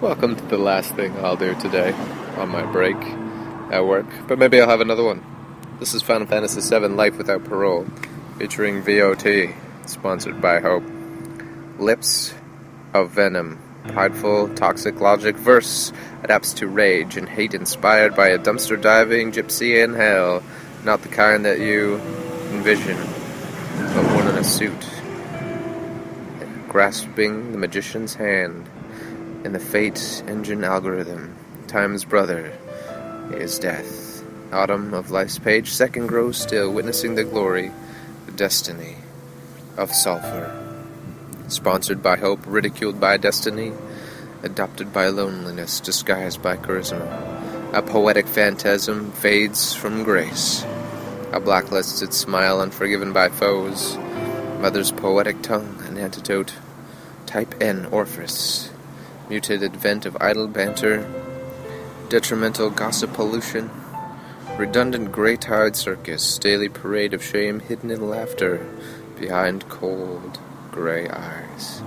Welcome to the last thing I'll do today on my break at work, but maybe I'll have another one. This is Final Fantasy VII Life Without Parole, featuring VOT, sponsored by Hope. Lips of Venom, prideful, toxic logic verse adapts to rage and hate inspired by a dumpster-diving gypsy in hell, not the kind that you envision, but one in a suit, grasping the magician's hand. In the fate engine algorithm, time's brother is death. Autumn of life's page, second grows still, witnessing the glory, the destiny of sulfur. Sponsored by hope, ridiculed by destiny, adopted by loneliness, disguised by charisma. A poetic phantasm fades from grace. A blacklisted smile unforgiven by foes. Mother's poetic tongue, an antidote. Type N Orpheus. Mutated vent of idle banter, detrimental gossip pollution, redundant grey-tide circus, daily parade of shame hidden in laughter, behind cold, grey eyes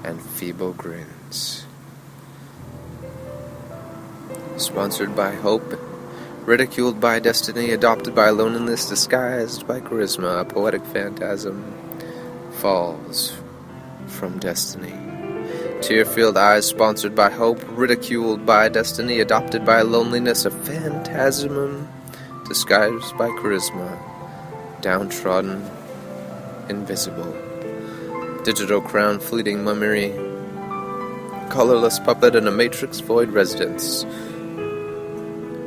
and feeble grins. Sponsored by hope, ridiculed by destiny, adopted by loneliness, disguised by charisma, a poetic phantasm falls from destiny. Tear-filled eyes, sponsored by hope, ridiculed by destiny, adopted by loneliness, a phantasm disguised by charisma, downtrodden, invisible, digital crown, fleeting mummery, colorless puppet in a matrix void residence,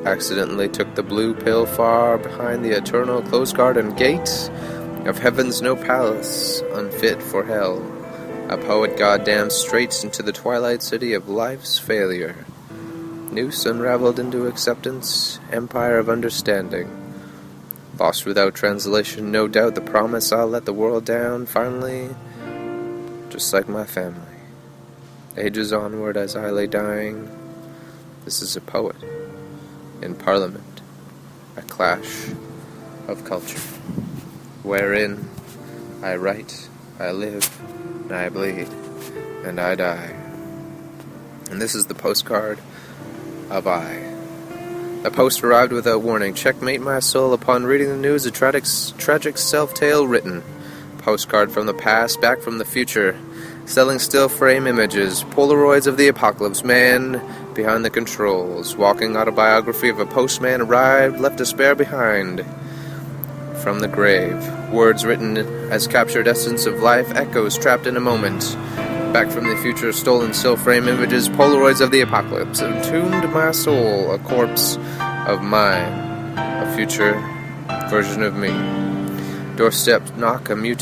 accidentally took the blue pill far behind the eternal closed garden gate of heaven's no palace, unfit for hell. A poet goddamn straight into the twilight city of life's failure. Noose unraveled into acceptance, empire of understanding. Lost without translation, no doubt the promise I'll let the world down, finally, just like my family. Ages onward as I lay dying, this is a poet in Parliament, a clash of culture, wherein I write, I live, I bleed, and I die. And this is the postcard of I. The post arrived without warning. Checkmate my soul upon reading the news, a tragic self-tale written. Postcard from the past, back from the future. Selling still frame images, Polaroids of the apocalypse. Man behind the controls. Walking autobiography of a postman arrived, left despair behind. From the grave, words written as captured essence of life, echoes trapped in a moment. Back from the future, stolen still frame images, Polaroids of the apocalypse, entombed my soul, a corpse of mine, a future version of me. Doorstep knock, a mute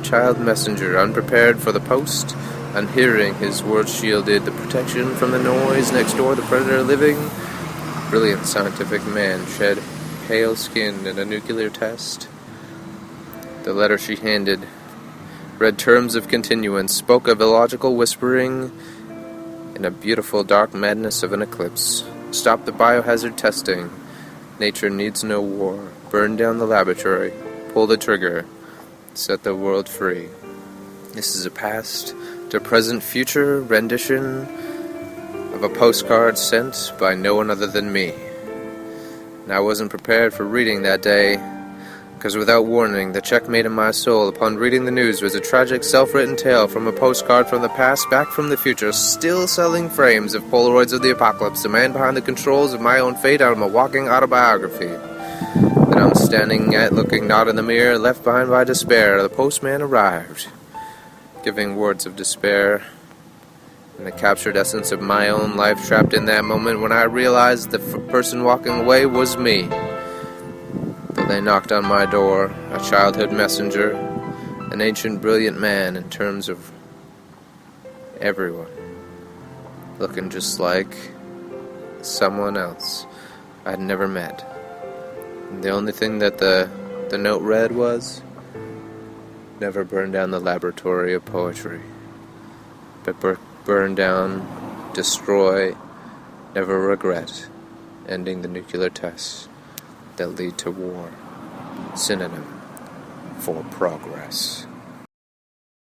child messenger, unprepared for the post, unhearing his words shielded, the protection from the noise next door, the predator living, brilliant scientific man shed pale skin in a nuclear test. The letter she handed read terms of continuance, spoke of illogical whispering in a beautiful dark madness of an eclipse. Stop the biohazard testing. Nature needs no war. Burn down the laboratory. Pull the trigger. Set the world free. This is a past to present future rendition of a postcard sent by no one other than me. And I wasn't prepared for reading that day, because without warning, the checkmate in my soul upon reading the news was a tragic self-written tale from a postcard from the past, back from the future, still selling frames of Polaroids of the apocalypse, the man behind the controls of my own fate. I'm a walking autobiography that I'm standing at, looking not in the mirror, left behind by despair. The postman arrived, giving words of despair, and the captured essence of my own life trapped in that moment when I realized the person walking away was me. Though they knocked on my door, a childhood messenger, an ancient brilliant man in terms of everyone, looking just like someone else I'd never met. And the only thing that the note read was, never burn down the laboratory of poetry, but burn down, destroy, never regret, ending the nuclear tests that lead to war. Synonym for progress.